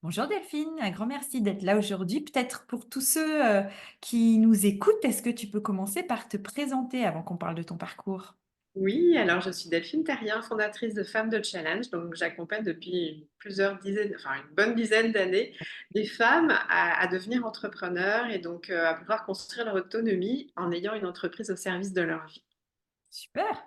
Bonjour Delphine, un grand merci d'être là aujourd'hui. Peut-être pour tous ceux qui nous écoutent, est-ce que tu peux commencer par te présenter avant qu'on parle de ton parcours? Oui, alors je suis Delphine Terrien, fondatrice de Femmes de Challenge. Donc j'accompagne depuis plusieurs dizaines, enfin une bonne dizaine d'années, des femmes à devenir entrepreneurs et donc à pouvoir construire leur autonomie en ayant une entreprise au service de leur vie. Super.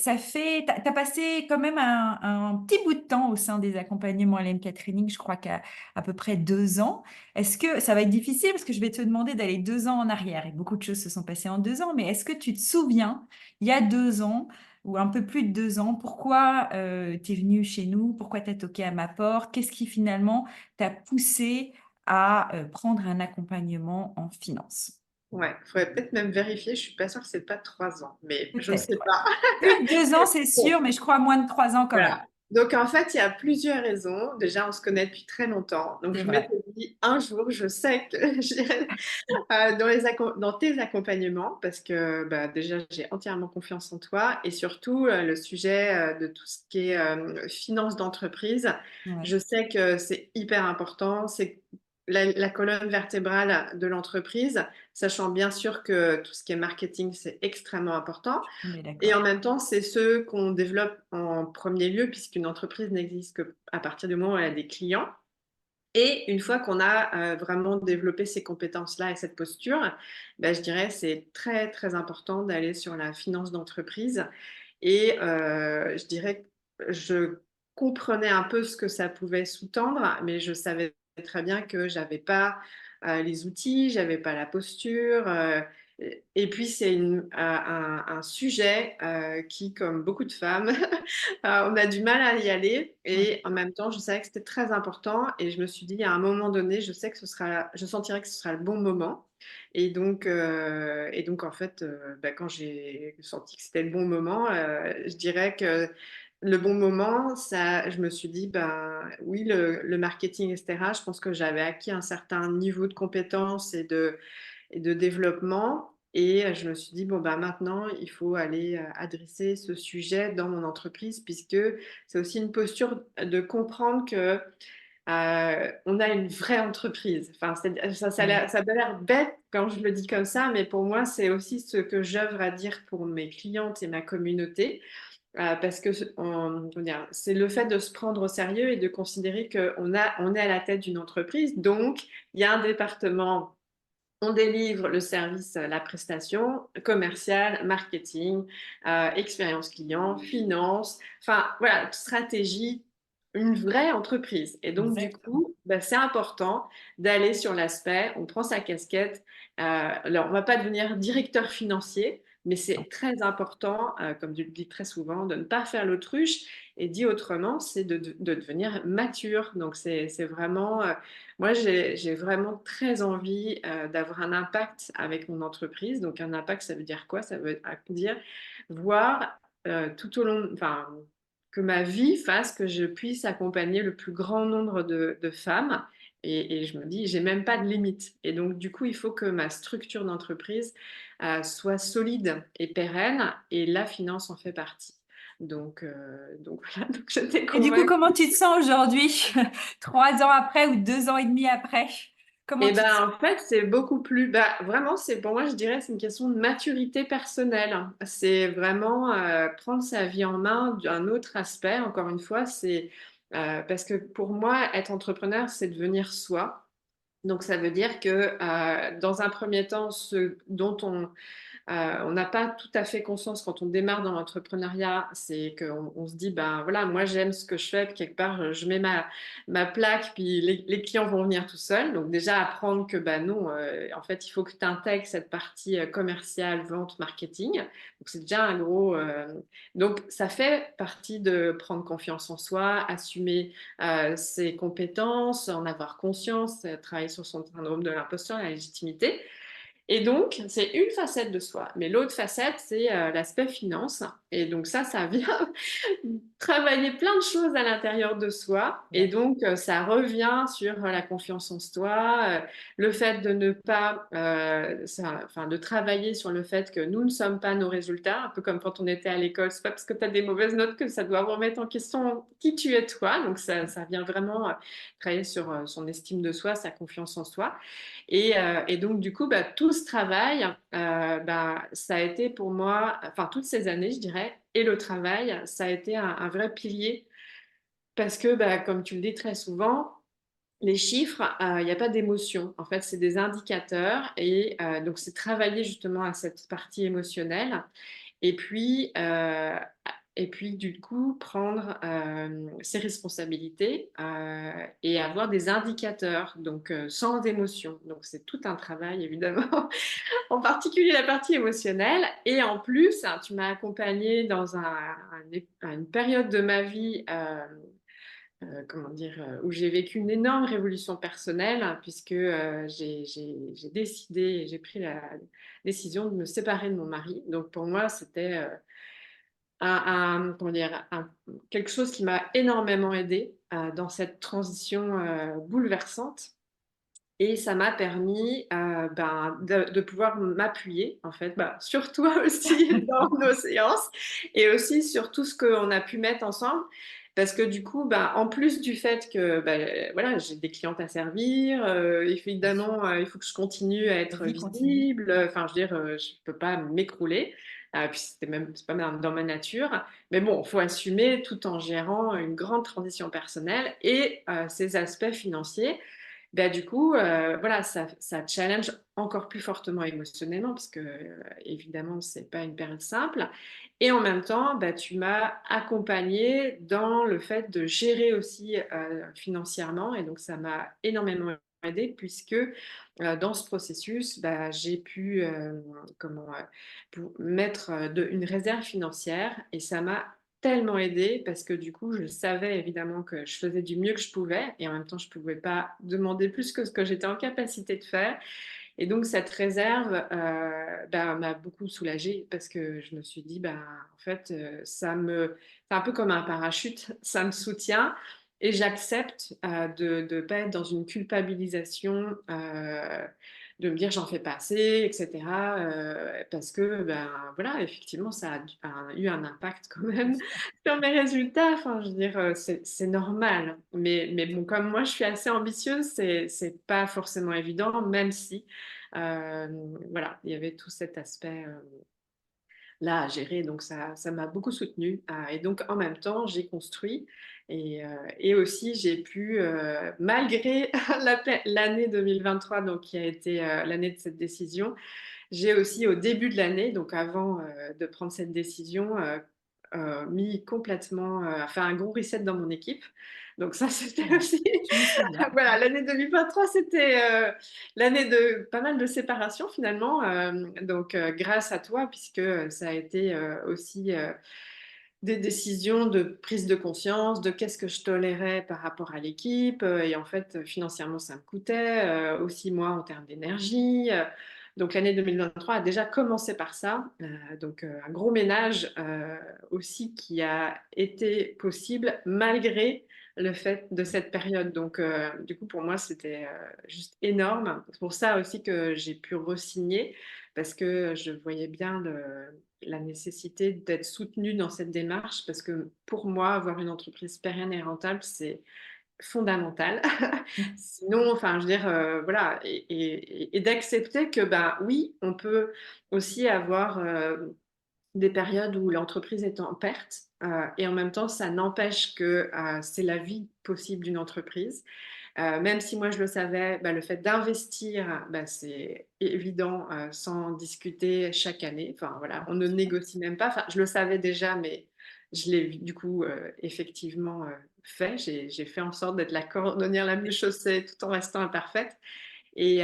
T'as passé quand même un petit bout de temps au sein des accompagnements LMK Training, je crois qu'à à peu près 2 ans. Est-ce que ça va être difficile parce que je vais te demander d'aller 2 ans en arrière et beaucoup de choses se sont passées en 2 ans, mais est-ce que tu te souviens, il y a 2 ans ou un peu plus de 2 ans, pourquoi tu es venu chez nous, pourquoi tu as toqué à ma porte, qu'est-ce qui finalement t'a poussé à prendre un accompagnement en finance? Ouais, il faudrait peut-être même vérifier. Je suis pas sûre que c'est pas 3 ans, mais je ne Peut-être, sais ouais. pas. Plus de 2 ans, c'est Bon, sûr, mais je crois moins de 3 ans quand même. voilà. Donc en fait, il y a plusieurs raisons. Déjà, on se connaît depuis très longtemps. Donc C'est je vrai. m'étais dit, un jour, je sais que j'irai dans tes accompagnements, parce que bah, déjà, j'ai entièrement confiance en toi, et surtout le sujet de tout ce qui est finance d'entreprise, Ouais. je sais que c'est hyper important, c'est la colonne vertébrale de l'entreprise, sachant bien sûr que tout ce qui est marketing, c'est extrêmement important. On est Et d'accord. en même temps, c'est ce qu'on développe en premier lieu, puisqu'une entreprise n'existe qu'à partir du moment où elle a des clients. Et une fois qu'on a vraiment développé ces compétences-là et cette posture, ben, je dirais c'est très très important d'aller sur la finance d'entreprise. Et je dirais que je comprenais un peu ce que ça pouvait sous-tendre, mais je savais très bien que j'avais pas les outils, j'avais pas la posture. Et puis c'est un sujet qui, comme beaucoup de femmes, on a du mal à y aller Ouais. et en même temps, je savais que c'était très important et je me suis dit à un moment donné, je sais que je sentirais que ce sera le bon moment. Et donc en fait, bah, quand j'ai senti que c'était le bon moment, je dirais que le bon moment, ça, je me suis dit, ben oui, le marketing, etc. Je pense que j'avais acquis un certain niveau de compétence et de développement. Et je me suis dit, bon, bah, maintenant, il faut aller adresser ce sujet dans mon entreprise, puisque c'est aussi une posture de comprendre que on a une vraie entreprise. Enfin, Ouais. ça a l'air bête quand je le dis comme ça, mais pour moi, c'est aussi ce que j'œuvre à dire pour mes clientes et ma communauté. Parce que comment dire, c'est le fait de se prendre au sérieux et de considérer on est à la tête d'une entreprise. Donc, il y a un département, on délivre le service, la prestation commerciale, marketing, expérience client, finance, enfin voilà, stratégie, une vraie entreprise. Et donc du Exactement. coup, bah, c'est important d'aller sur l'aspect, on prend sa casquette. Alors, on ne va pas devenir directeur financier, mais c'est très important, comme tu le dis très souvent, de ne pas faire l'autruche. Et dit autrement, c'est de devenir mature. Donc c'est vraiment moi, j'ai vraiment très envie d'avoir un impact avec mon entreprise. Donc, un impact, ça veut dire quoi? Ça veut dire voir tout au long, enfin, que ma vie fasse que je puisse accompagner le plus grand nombre de femmes. Et je me dis, j'ai même pas de limite. Et donc, du coup, il faut que ma structure d'entreprise soit solide et pérenne. Et la finance en fait partie. Donc voilà, donc je t'ai Et du coup, convaincue. comment tu te sens aujourd'hui, 3 ans après ou 2 ans et demi après? Comment Et tu te ben sens? en fait, c'est beaucoup plus. Bah, vraiment, c'est pour moi, je dirais, c'est une question de maturité personnelle. C'est vraiment prendre sa vie en main d'un autre aspect. Encore une fois, c'est parce que pour moi, être entrepreneur, c'est devenir soi. Donc, ça veut dire que dans un premier temps, ce dont on n'a pas tout à fait conscience quand on démarre dans l'entrepreneuriat, c'est qu'on se dit, ben voilà, moi j'aime ce que je fais, puis quelque part je mets ma plaque, puis les clients vont venir tout seuls. Donc déjà apprendre que ben non, en fait il faut que tu intègres cette partie commerciale, vente, marketing. Donc c'est déjà un gros. Donc ça fait partie de prendre confiance en soi, assumer ses compétences, en avoir conscience, travailler sur son syndrome de l'imposteur, la légitimité. Et donc, c'est une facette de soi. Mais l'autre facette, c'est l'aspect finance. Et donc ça vient travailler plein de choses à l'intérieur de soi et Ouais. donc ça revient sur la confiance en soi, le fait de ne pas, enfin de travailler sur le fait que nous ne sommes pas nos résultats, un peu comme quand on était à l'école, c'est pas parce que tu as des mauvaises notes que ça doit remettre en question qui tu es toi, donc ça vient vraiment travailler sur son estime de soi, sa confiance en soi. Et donc, du coup, bah, tout ce travail, bah, ça a été pour moi, enfin, toutes ces années, je dirais, et le travail, ça a été un vrai pilier parce que, bah, comme tu le dis très souvent, les chiffres, il n'y a pas d'émotion. En fait, c'est des indicateurs et donc, c'est travailler justement à cette partie émotionnelle et puis, du coup, prendre ses responsabilités et avoir des indicateurs, donc sans émotion. Donc, c'est tout un travail, évidemment, en particulier la partie émotionnelle. Et en plus, hein, tu m'as accompagnée dans une période de ma vie, comment dire, où j'ai vécu une énorme révolution personnelle, hein, puisque j'ai décidé, j'ai pris la décision de me séparer de mon mari. Donc, pour moi, c'était comment dire, quelque chose qui m'a énormément aidée dans cette transition bouleversante. Et ça m'a permis ben, de pouvoir m'appuyer, en fait, bah, sur toi aussi dans nos séances et aussi sur tout ce qu'on a pu mettre ensemble. Parce que du coup, bah, en plus du fait que bah, voilà, j'ai des clientes à servir, Bien sûr. évidemment, il faut que je continue à La être vie continue. visible. Enfin, je veux dire, je ne peux pas m'écrouler. Puis c'est pas dans ma nature. Mais bon, il faut assumer tout en gérant une grande transition personnelle et ces aspects financiers. Bah, du coup, voilà, ça challenge encore plus fortement émotionnellement parce que, évidemment, c'est pas une période simple et en même temps, bah, tu m'as accompagnée dans le fait de gérer aussi, financièrement et donc ça m'a énormément aidée puisque, dans ce processus, bah, j'ai pu, comment, pou mettre, une réserve financière et ça m'a tellement aidée parce que du coup, je savais évidemment que je faisais du mieux que je pouvais et en même temps, je ne pouvais pas demander plus que ce que j'étais en capacité de faire. Et donc, cette réserve bah, m'a beaucoup soulagée parce que je me suis dit, bah, en fait, c'est un peu comme un parachute, ça me soutient et j'accepte de ne pas être dans une culpabilisation. De me dire j'en fais pas assez, etc. Parce que, ben voilà, effectivement, ça a eu un impact quand Bien même sûr. sur mes résultats. Enfin, je veux dire, c'est normal. Mais bon, comme moi, je suis assez ambitieuse, c'est pas forcément évident, même si, euh, voilà, il y avait tout cet aspect là à gérer. Donc, ça m'a beaucoup soutenue. Et donc, en même temps, j'ai construit. Et aussi, j'ai pu, malgré l'année 2023, donc, qui a été l'année de cette décision, j'ai aussi, au début de l'année, donc avant de prendre cette décision, mis complètement, fait un gros reset dans mon équipe. Donc ça, c'était Ouais. aussi, Je me souviens. voilà, l'année 2023, c'était l'année de pas mal de séparations finalement. Donc grâce à toi, puisque ça a été aussi des décisions de prise de conscience, de qu'est-ce que je tolérais par rapport à l'équipe. Et en fait, financièrement, ça me coûtait. Aussi, moi, en termes d'énergie. Donc, l'année 2023 a déjà commencé par ça. Donc, un gros ménage aussi qui a été possible malgré le fait de cette période. Donc, du coup, pour moi, c'était juste énorme. C'est pour ça aussi que j'ai pu re-signer parce que je voyais bien la nécessité d'être soutenue dans cette démarche parce que pour moi, avoir une entreprise pérenne et rentable, c'est fondamental. Sinon, enfin, je veux dire, voilà, et d'accepter que, bah oui, on peut aussi avoir des périodes où l'entreprise est en perte et en même temps, ça n'empêche que c'est la vie possible d'une entreprise. Même si moi je le savais, bah, le fait d'investir, bah, c'est évident sans discuter chaque année. Enfin voilà, on ne négocie même pas. Enfin, je le savais déjà, mais je l'ai du coup effectivement fait. J'ai fait en sorte d'être la cordonnière la mieux chaussée tout en restant imparfaite. Et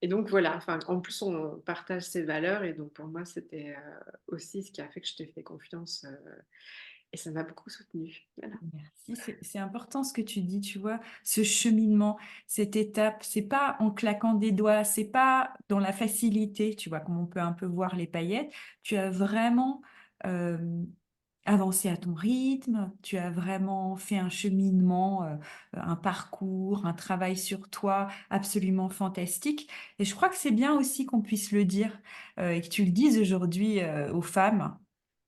donc voilà, enfin, en plus on partage ces valeurs et donc pour moi c'était aussi ce qui a fait que je t'ai fait confiance et ça m'a beaucoup soutenue. Voilà. Merci, c'est important ce que tu dis, tu vois, ce cheminement, cette étape, c'est pas en claquant des doigts, c'est pas dans la facilité, tu vois, comme on peut un peu voir les paillettes. Tu as vraiment euh, avancé à ton rythme, tu as vraiment fait un cheminement, un parcours, un travail sur toi absolument fantastique. Et je crois que c'est bien aussi qu'on puisse le dire, et que tu le dises aujourd'hui, aux femmes,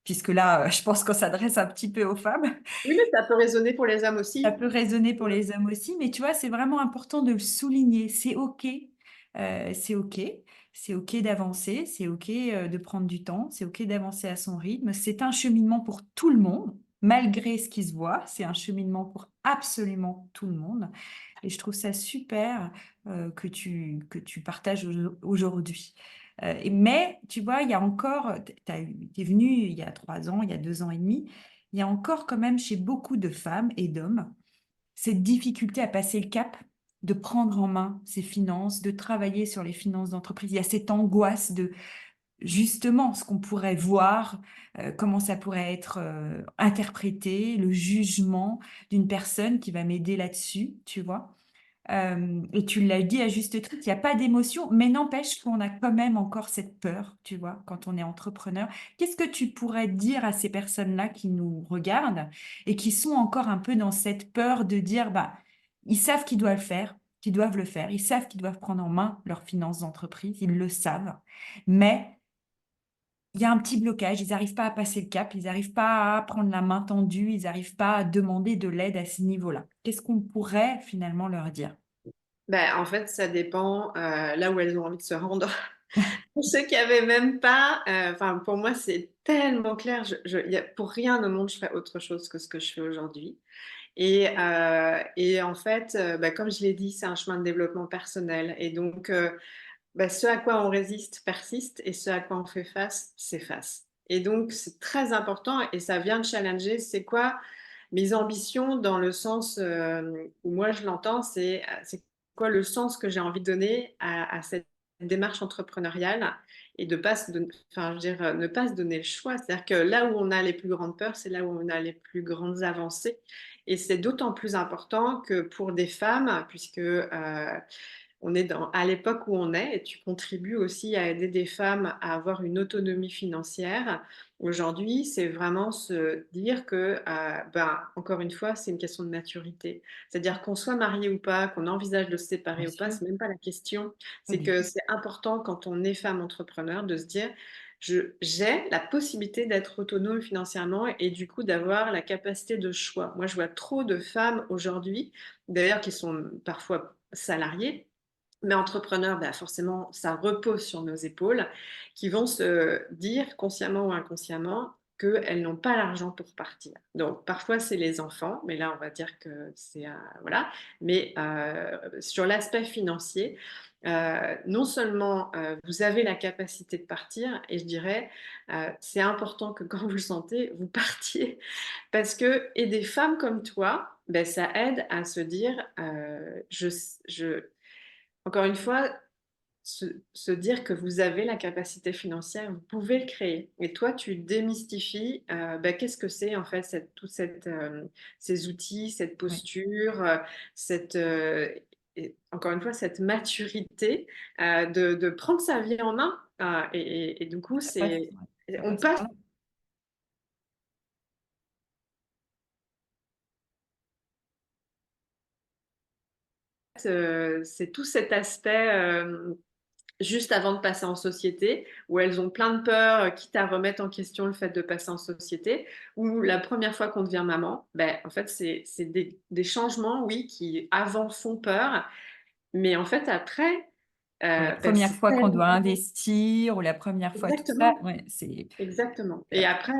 puisque là, je pense qu'on s'adresse un petit peu aux femmes. Oui, mais ça peut résonner pour les hommes Ça aussi. peut résonner pour les hommes aussi, mais tu vois, c'est vraiment important de le souligner. C'est OK, c'est OK. C'est OK d'avancer, c'est OK, de prendre du temps, c'est OK d'avancer à son rythme. C'est un cheminement pour tout le monde, malgré ce qui se voit. C'est un cheminement pour absolument tout le monde et je trouve ça super, que tu partages aujourd'hui. Mais tu vois, il y a encore tu es venue il y a 3 ans, il y a 2 ans et demi. Il y a encore quand même chez beaucoup de femmes et d'hommes cette difficulté à passer le cap, de prendre en main ses finances, de travailler sur les finances d'entreprise. Il y a cette angoisse de justement ce qu'on pourrait voir, comment ça pourrait être interprété, le jugement d'une personne qui va m'aider là-dessus, tu vois. Et tu l'as dit à juste titre, il y a pas d'émotion, mais n'empêche qu'on a quand même encore cette peur, tu vois, quand on est entrepreneur. Qu'est-ce que tu pourrais dire à ces personnes-là qui nous regardent et qui sont encore un peu dans cette peur de dire, bah, ils savent qu'ils doivent le faire, qu'ils doivent le faire, ils savent qu'ils doivent prendre en main leurs finances d'entreprise, ils le savent, mais il y a un petit blocage, ils n'arrivent pas à passer le cap, ils n'arrivent pas à prendre la main tendue, ils n'arrivent pas à demander de l'aide à ce niveau-là. Qu'est-ce qu'on pourrait finalement leur dire? Ben, en fait, ça dépend là où elles ont envie de se rendre. Pour ceux qui avaient même pas, enfin, pour moi, c'est tellement clair. Pour rien au monde, je ferais autre chose que ce que je fais aujourd'hui. Et en fait, bah, comme je l'ai dit, c'est un chemin de développement personnel. Et donc, bah, ce à quoi on résiste persiste et ce à quoi on fait face s'efface. Et donc, c'est très important et ça vient de challenger, c'est quoi mes ambitions dans le sens où moi je l'entends, c'est quoi le sens que j'ai envie de donner à cette démarche entrepreneuriale et de pas se don- enfin, je veux dire, ne pas se donner le choix. C'est-à-dire que là où on a les plus grandes peurs, c'est là où on a les plus grandes avancées. Et c'est d'autant plus important que pour des femmes, puisque on est à l'époque où on est, et tu contribues aussi à aider des femmes à avoir une autonomie financière. Aujourd'hui, c'est vraiment se dire que, ben, encore une fois, c'est une question de maturité. C'est-à-dire qu'on soit marié ou pas, qu'on envisage de se Bien séparer ou pas, sûr, c'est même pas la question. pas C'est du que tout. c'est important quand on est femme entrepreneur de se dire, j'ai la possibilité d'être autonome financièrement et du coup d'avoir la capacité de choix. Moi, je vois trop de femmes aujourd'hui, d'ailleurs, qui sont parfois salariées, mais entrepreneurs, bah forcément, ça repose sur nos épaules, qui vont se dire, consciemment ou inconsciemment, qu'elles n'ont pas l'argent pour partir. Donc, parfois, c'est les enfants, mais là, on va dire que c'est... voilà. Mais sur l'aspect financier, non seulement vous avez la capacité de partir, et je dirais, c'est important que quand vous le sentez, vous partiez, parce que, et des femmes comme toi, ben, ça aide à se dire, je, encore une fois, se dire que vous avez la capacité financière, vous pouvez le créer. Et toi, tu démystifies ben, qu'est-ce que c'est en fait ces outils, cette Ouais, posture, encore une fois, cette maturité de prendre sa vie en main. Et du coup, ça passe, c'est, ouais, ça on passe passe par là. c'est tout cet aspect juste avant de passer en société, où elles ont plein de peurs, quitte à remettre en question le fait de passer en société, ou la première fois qu'on devient maman, ben, en fait, c'est des changements, oui, qui avant font peur, mais en fait, après, Ou la ben, première c'est fois qu'on doit tellement... investir, ou la première fois tout ça, Exactement. ouais, c'est Exactement. la Et après,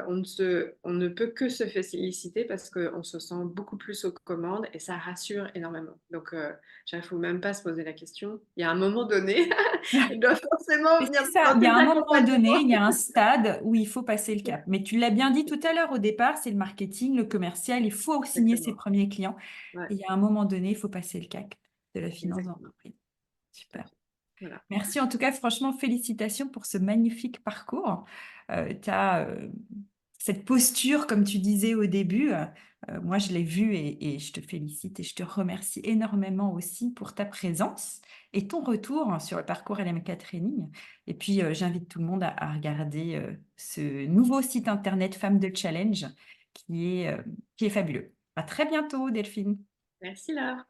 on ne peut que se féliciter parce qu'on se sent beaucoup plus aux commandes et ça rassure énormément. Donc, il ne faut même pas se poser la question. Il y a un moment donné, il doit forcément Et venir c'est ça, il y demander a de un moment donné, l'accompagnement. il y a un stade où il faut passer le cap. Mais tu l'as bien dit tout à l'heure, au départ, c'est le marketing, le commercial, il faut signer ses Exactement. premiers clients. Ouais, Et il y a un moment donné, il faut passer le cap de la finance exactement. d'entreprise. Tout à Super. fait. Voilà. Merci en tout cas, franchement, félicitations pour ce magnifique parcours. Tu as cette posture, comme tu disais au début, moi je l'ai vue et je te félicite et je te remercie énormément aussi pour ta présence et ton retour sur le parcours LMK Training. Et puis j'invite tout le monde à regarder ce nouveau site internet Femmes de Challenge qui est, qui est fabuleux. À très bientôt, Delphine. Merci Laure.